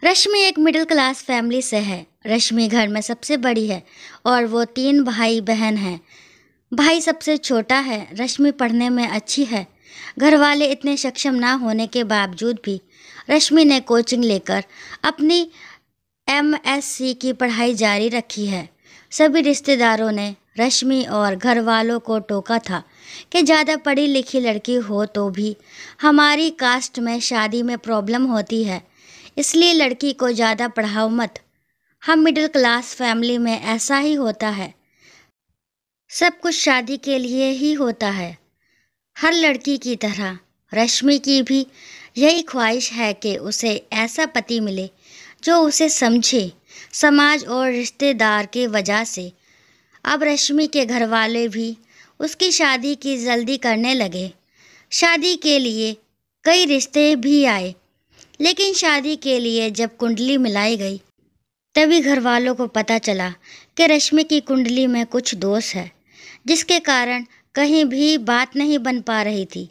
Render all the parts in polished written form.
रश्मि एक middle class family से है। रश्मि घर में सबसे बड़ी है और वो 3 भाई बहन हैं। भाई सबसे छोटा है। रश्मि पढ़ने में अच्छी है। घर वाले इतने सक्षम ना होने के बावजूद भी रश्मि ने कोचिंग लेकर अपनी एमएससी की पढ़ाई जारी रखी है। सभी रिश्तेदारों ने रश्मि और घर वालों को टोका था कि ज़्यादा पढ़ी लिखी लड़की हो तो भी हमारी कास्ट में शादी में प्रॉब्लम होती है, इसलिए लड़की को ज़्यादा पढ़ाओ मत। हम मिडिल क्लास फैमिली में ऐसा ही होता है, सब कुछ शादी के लिए ही होता है। हर लड़की की तरह रश्मि की भी यही ख्वाहिश है कि उसे ऐसा पति मिले जो उसे समझे। समाज और रिश्तेदार के वजह से अब रश्मि के घर वाले भी उसकी शादी की जल्दी करने लगे। शादी के लिए कई रिश्ते भी आए, लेकिन शादी के लिए जब कुंडली मिलाई गई तभी घर वालों को पता चला कि रश्मि की कुंडली में कुछ दोष है, जिसके कारण कहीं भी बात नहीं बन पा रही थी।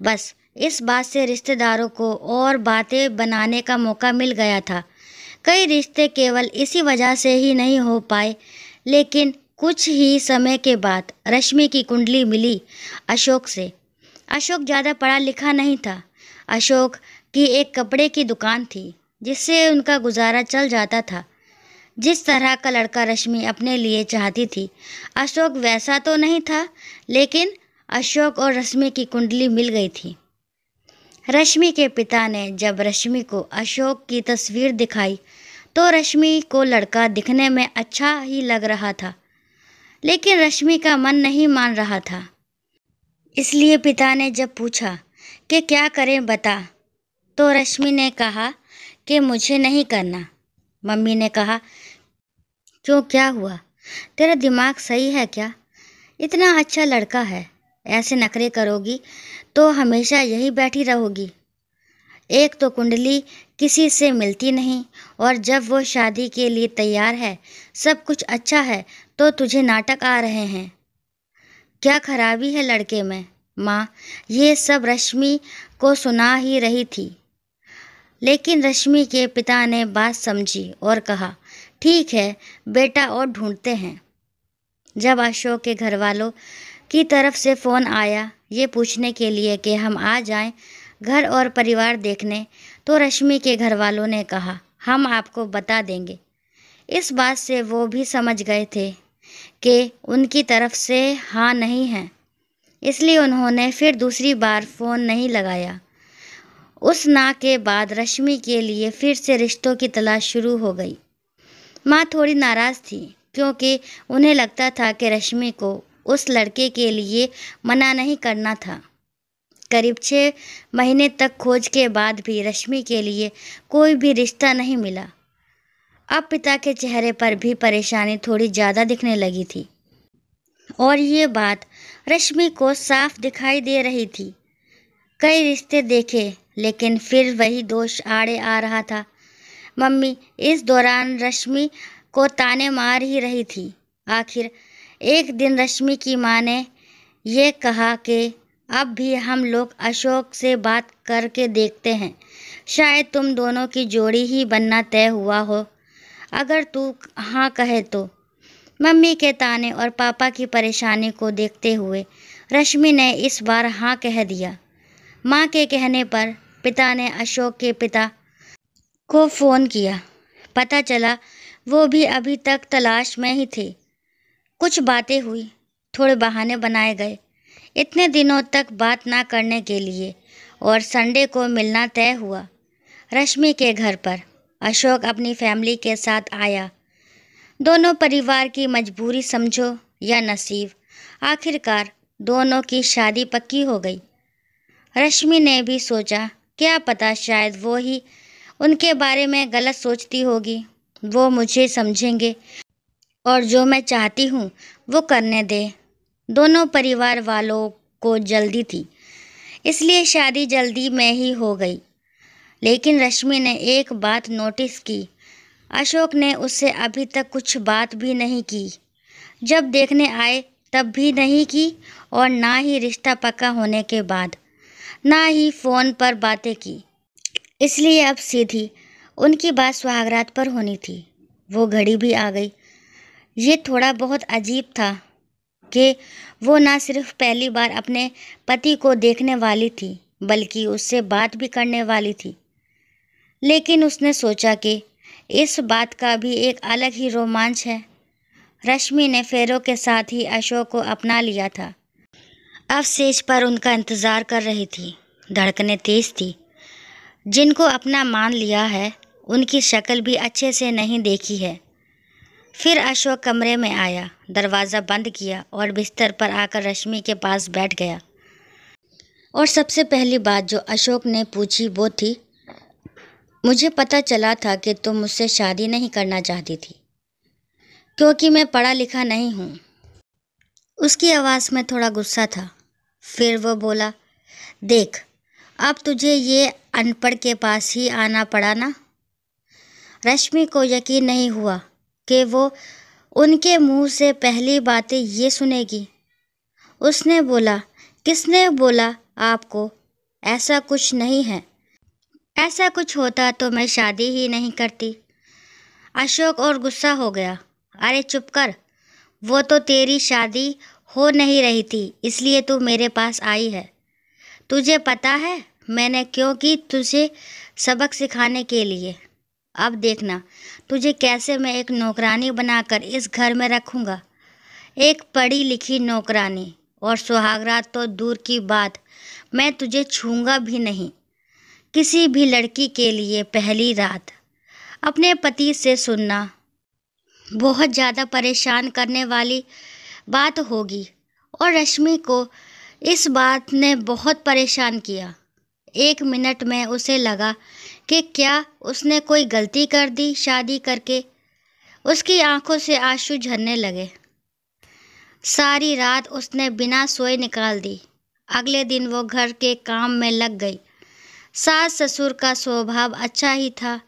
बस इस बात से रिश्तेदारों को और बातें बनाने का मौका मिल गया था। कई रिश्ते केवल इसी वजह से ही नहीं हो पाए, लेकिन कुछ ही समय के बाद रश्मि की कुंडली मिली अशोक से। अशोक ज़्यादा पढ़ा लिखा नहीं था। अशोक की एक कपड़े की दुकान थी, जिससे उनका गुजारा चल जाता था। जिस तरह का लड़का रश्मि अपने लिए चाहती थी, अशोक वैसा तो नहीं था, लेकिन अशोक और रश्मि की कुंडली मिल गई थी। रश्मि के पिता ने जब रश्मि को अशोक की तस्वीर दिखाई तो रश्मि को लड़का दिखने में अच्छा ही लग रहा था, लेकिन रश्मि का मन नहीं मान रहा था। इसलिए पिता ने जब पूछा कि क्या करें बता, तो रश्मि ने कहा कि मुझे नहीं करना। मम्मी ने कहा, क्यों, क्या हुआ? तेरा दिमाग सही है क्या? इतना अच्छा लड़का है, ऐसे नखरे करोगी तो हमेशा यहीं बैठी रहोगी। एक तो कुंडली किसी से मिलती नहीं, और जब वो शादी के लिए तैयार है, सब कुछ अच्छा है, तो तुझे नाटक आ रहे हैं। क्या खराबी है लड़के में? माँ, ये सब रश्मि को सुना ही रही थी, लेकिन रश्मि के पिता ने बात समझी और कहा, ठीक है बेटा, और ढूंढते हैं। जब अशोक के घर वालों की तरफ से फ़ोन आया ये पूछने के लिए कि हम आ जाएं घर और परिवार देखने, तो रश्मि के घर वालों ने कहा, हम आपको बता देंगे। इस बात से वो भी समझ गए थे कि उनकी तरफ से हाँ नहीं है, इसलिए उन्होंने फिर दूसरी बार फ़ोन नहीं लगाया। उस ना के बाद रश्मि के लिए फिर से रिश्तों की तलाश शुरू हो गई। माँ थोड़ी नाराज़ थी, क्योंकि उन्हें लगता था कि रश्मि को उस लड़के के लिए मना नहीं करना था। करीब 6 महीने तक खोज के बाद भी रश्मि के लिए कोई भी रिश्ता नहीं मिला। अब पिता के चेहरे पर भी परेशानी थोड़ी ज़्यादा दिखने लगी थी, और ये बात रश्मि को साफ दिखाई दे रही थी। कई रिश्ते देखे, लेकिन फिर वही दोष आड़े आ रहा था। मम्मी इस दौरान रश्मि को ताने मार ही रही थी। आखिर एक दिन रश्मि की माँ ने ये कहा कि अब भी हम लोग अशोक से बात करके देखते हैं, शायद तुम दोनों की जोड़ी ही बनना तय हुआ हो, अगर तू हाँ कहे तो। मम्मी के ताने और पापा की परेशानी को देखते हुए रश्मि ने इस बार हाँ कह दिया। माँ के कहने पर पिता ने अशोक के पिता को फ़ोन किया। पता चला वो भी अभी तक तलाश में ही थे। कुछ बातें हुई, थोड़े बहाने बनाए गए इतने दिनों तक बात ना करने के लिए, और संडे को मिलना तय हुआ। रश्मि के घर पर अशोक अपनी फैमिली के साथ आया। दोनों परिवार की मजबूरी समझो या नसीब, आखिरकार दोनों की शादी पक्की हो गई। रश्मि ने भी सोचा, क्या पता शायद वो ही उनके बारे में गलत सोचती होगी, वो मुझे समझेंगे और जो मैं चाहती हूँ वो करने दे। दोनों परिवार वालों को जल्दी थी, इसलिए शादी जल्दी में ही हो गई। लेकिन रश्मि ने एक बात नोटिस की, अशोक ने उससे अभी तक कुछ बात भी नहीं की। जब देखने आए तब भी नहीं की, और ना ही रिश्ता पक्का होने के बाद, ना ही फ़ोन पर बातें की। इसलिए अब सीधी उनकी बात सुहागरात पर होनी थी। वो घड़ी भी आ गई। ये थोड़ा बहुत अजीब था कि वो ना सिर्फ पहली बार अपने पति को देखने वाली थी बल्कि उससे बात भी करने वाली थी। लेकिन उसने सोचा कि इस बात का भी एक अलग ही रोमांच है। रश्मि ने फेरों के साथ ही अशोक को अपना लिया था। अब स्टेज पर उनका इंतज़ार कर रही थी। धड़कनें तेज थी। जिनको अपना मान लिया है उनकी शक्ल भी अच्छे से नहीं देखी है। फिर अशोक कमरे में आया, दरवाज़ा बंद किया और बिस्तर पर आकर रश्मि के पास बैठ गया। और सबसे पहली बात जो अशोक ने पूछी वो थी, मुझे पता चला था कि तुम मुझसे शादी नहीं करना चाहती थी क्योंकि मैं पढ़ा लिखा नहीं हूँ। उसकी आवाज़ में थोड़ा गुस्सा था। फिर वो बोला, देख, अब तुझे ये अनपढ़ के पास ही आना पड़ा ना। रश्मि को यकीन नहीं हुआ कि वो उनके मुंह से पहली बातें ये सुनेगी। उसने बोला, किसने बोला आपको? ऐसा कुछ नहीं है। ऐसा कुछ होता तो मैं शादी ही नहीं करती। अशोक और गुस्सा हो गया। अरे चुप कर, वो तो तेरी शादी हो नहीं रही थी इसलिए तू मेरे पास आई है। तुझे पता है मैंने क्यों की? तुझे सबक सिखाने के लिए। अब देखना तुझे कैसे मैं एक नौकरानी बनाकर इस घर में रखूँगा। एक पढ़ी लिखी नौकरानी। और सुहागरात तो दूर की बात, मैं तुझे छूँगा भी नहीं। किसी भी लड़की के लिए पहली रात अपने पति से सुनना बहुत ज़्यादा परेशान करने वाली बात होगी। और रश्मि को इस बात ने बहुत परेशान किया। 1 मिनट में उसे लगा कि क्या उसने कोई गलती कर दी शादी करके। उसकी आंखों से आंसू झरने लगे। सारी रात उसने बिना सोए निकाल दी। अगले दिन वो घर के काम में लग गई। सास ससुर का स्वभाव अच्छा ही था।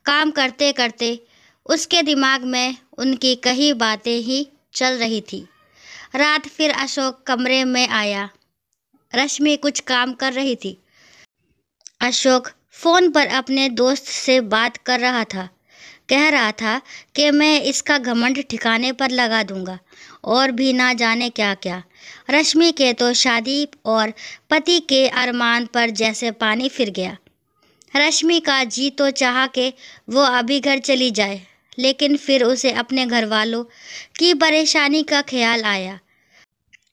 काम करते करते उसके दिमाग में उनकी कई बातें ही चल रही थी। रात फिर अशोक कमरे में आया। रश्मि कुछ काम कर रही थी। अशोक फ़ोन पर अपने दोस्त से बात कर रहा था। कह रहा था कि मैं इसका घमंड ठिकाने पर लगा दूंगा और भी ना जाने क्या क्या। रश्मि के तो शादी और पति के अरमान पर जैसे पानी फिर गया। रश्मि का जी तो चाहा कि वो अभी घर चली जाए, लेकिन फिर उसे अपने घर वालों की परेशानी का ख्याल आया।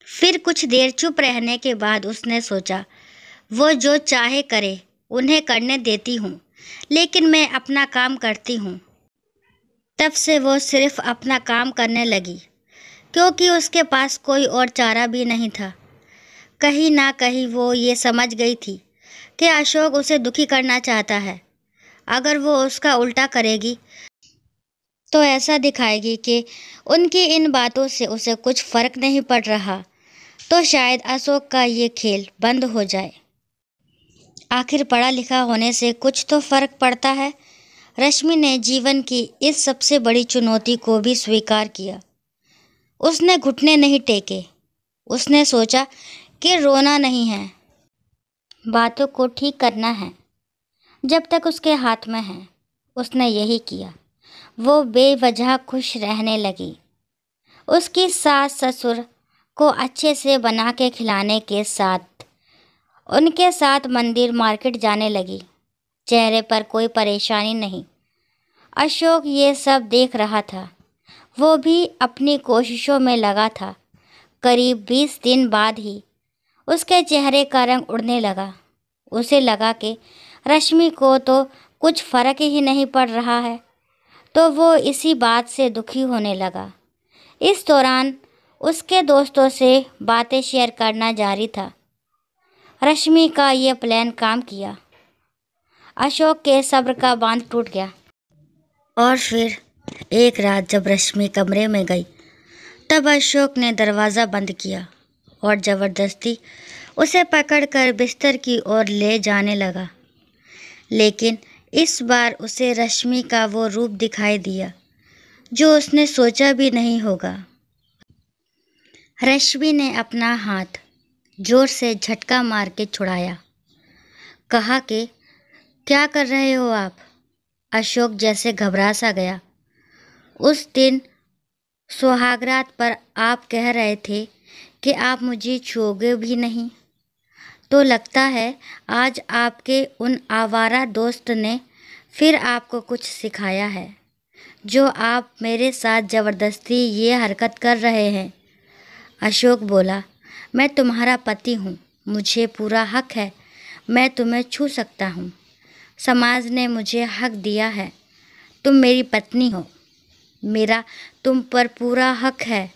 फिर कुछ देर चुप रहने के बाद उसने सोचा, वो जो चाहे करे, उन्हें करने देती हूँ, लेकिन मैं अपना काम करती हूँ। तब से वो सिर्फ अपना काम करने लगी क्योंकि उसके पास कोई और चारा भी नहीं था। कहीं ना कहीं वो ये समझ गई थी कि अशोक उसे दुखी करना चाहता है। अगर वो उसका उल्टा करेगी तो ऐसा दिखाएगी कि उनकी इन बातों से उसे कुछ फ़र्क नहीं पड़ रहा, तो शायद अशोक का ये खेल बंद हो जाए। आखिर पढ़ा लिखा होने से कुछ तो फ़र्क पड़ता है। रश्मि ने जीवन की इस सबसे बड़ी चुनौती को भी स्वीकार किया। उसने घुटने नहीं टेके। उसने सोचा कि रोना नहीं है, बातों को ठीक करना है जब तक उसके हाथ में है। उसने यही किया। वो बेवजह खुश रहने लगी। उसकी सास ससुर को अच्छे से बना के खिलाने के साथ उनके साथ मंदिर मार्केट जाने लगी। चेहरे पर कोई परेशानी नहीं। अशोक ये सब देख रहा था। वो भी अपनी कोशिशों में लगा था। करीब 20 दिन बाद ही उसके चेहरे का रंग उड़ने लगा। उसे लगा कि रश्मि को तो कुछ फ़र्क ही नहीं पड़ रहा है, तो वो इसी बात से दुखी होने लगा। इस दौरान उसके दोस्तों से बातें शेयर करना जारी था। रश्मि का ये प्लान काम किया। अशोक के सब्र का बांध टूट गया। और फिर एक रात जब रश्मि कमरे में गई, तब अशोक ने दरवाज़ा बंद किया और ज़बरदस्ती उसे पकड़कर बिस्तर की ओर ले जाने लगा। लेकिन इस बार उसे रश्मि का वो रूप दिखाई दिया जो उसने सोचा भी नहीं होगा। रश्मि ने अपना हाथ जोर से झटका मार के छुड़ाया। कहा कि क्या कर रहे हो आप? अशोक जैसे घबरा सा गया। उस दिन सुहागरात पर आप कह रहे थे कि आप मुझे छूओगे भी नहीं, तो लगता है आज आपके उन आवारा दोस्त ने फिर आपको कुछ सिखाया है, जो आप मेरे साथ ज़बरदस्ती ये हरकत कर रहे हैं। अशोक बोला, मैं तुम्हारा पति हूँ, मुझे पूरा हक है, मैं तुम्हें छू सकता हूँ। समाज ने मुझे हक दिया है, तुम मेरी पत्नी हो, मेरा तुम पर पूरा हक है।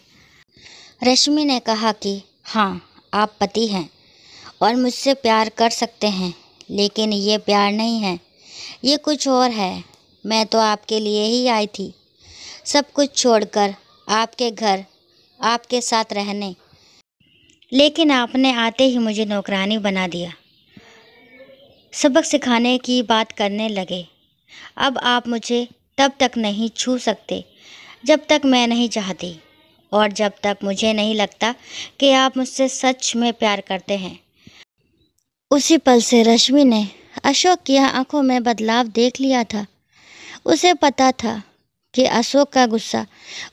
रश्मि ने कहा कि हाँ, आप पति हैं और मुझसे प्यार कर सकते हैं, लेकिन ये प्यार नहीं है, ये कुछ और है। मैं तो आपके लिए ही आई थी, सब कुछ छोड़कर आपके घर, आपके साथ रहने, लेकिन आपने आते ही मुझे नौकरानी बना दिया। सबक सिखाने की बात करने लगे। अब आप मुझे तब तक नहीं छू सकते जब तक मैं नहीं चाहती, और जब तक मुझे नहीं लगता कि आप मुझसे सच में प्यार करते हैं। उसी पल से रश्मि ने अशोक की आंखों में बदलाव देख लिया था। उसे पता था कि अशोक का गुस्सा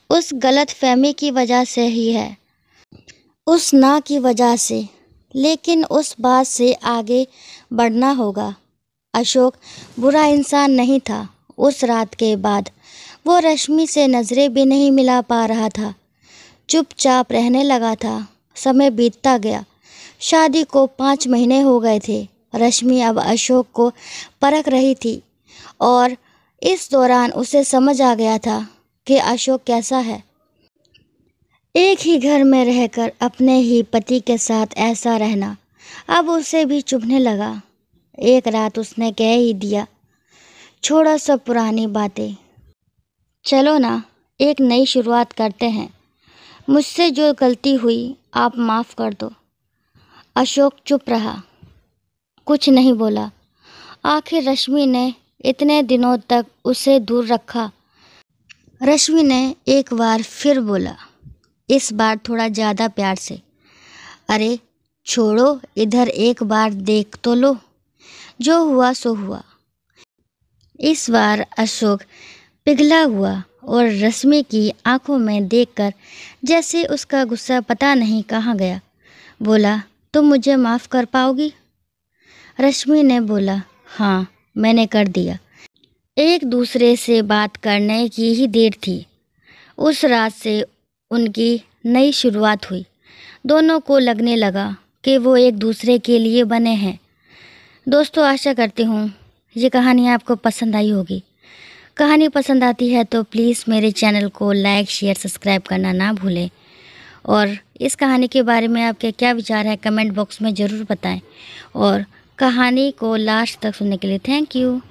उस गलत फहमी की वजह से ही है, उस ना की वजह से, लेकिन उस बात से आगे बढ़ना होगा। अशोक बुरा इंसान नहीं था। उस रात के बाद वो रश्मि से नज़रें भी नहीं मिला पा रहा था, चुपचाप रहने लगा था। समय बीतता गया, शादी को 5 महीने हो गए थे। रश्मि अब अशोक को परख रही थी और इस दौरान उसे समझ आ गया था कि अशोक कैसा है। एक ही घर में रहकर अपने ही पति के साथ ऐसा रहना अब उसे भी चुभने लगा। एक रात उसने कह ही दिया, छोड़ो सब पुरानी बातें, चलो ना एक नई शुरुआत करते हैं, मुझसे जो गलती हुई आप माफ़ कर दो। अशोक चुप रहा, कुछ नहीं बोला। आखिर रश्मि ने इतने दिनों तक उसे दूर रखा। रश्मि ने एक बार फिर बोला, इस बार थोड़ा ज़्यादा प्यार से, अरे छोड़ो, इधर एक बार देख तो लो, जो हुआ सो हुआ। इस बार अशोक पिघला हुआ और रश्मि की आंखों में देखकर जैसे उसका गुस्सा पता नहीं कहाँ गया, बोला, तुम मुझे माफ़ कर पाओगी? रश्मि ने बोला, हाँ, मैंने कर दिया। एक दूसरे से बात करने की ही देर थी। उस रात से उनकी नई शुरुआत हुई। दोनों को लगने लगा कि वो एक दूसरे के लिए बने हैं। दोस्तों, आशा करती हूँ ये कहानी आपको पसंद आई होगी। कहानी पसंद आती है तो प्लीज़ मेरे चैनल को लाइक, शेयर, सब्सक्राइब करना ना भूलें, और इस कहानी के बारे में आपके क्या विचार है कमेंट बॉक्स में ज़रूर बताएं, और कहानी को लास्ट तक सुनने के लिए थैंक यू।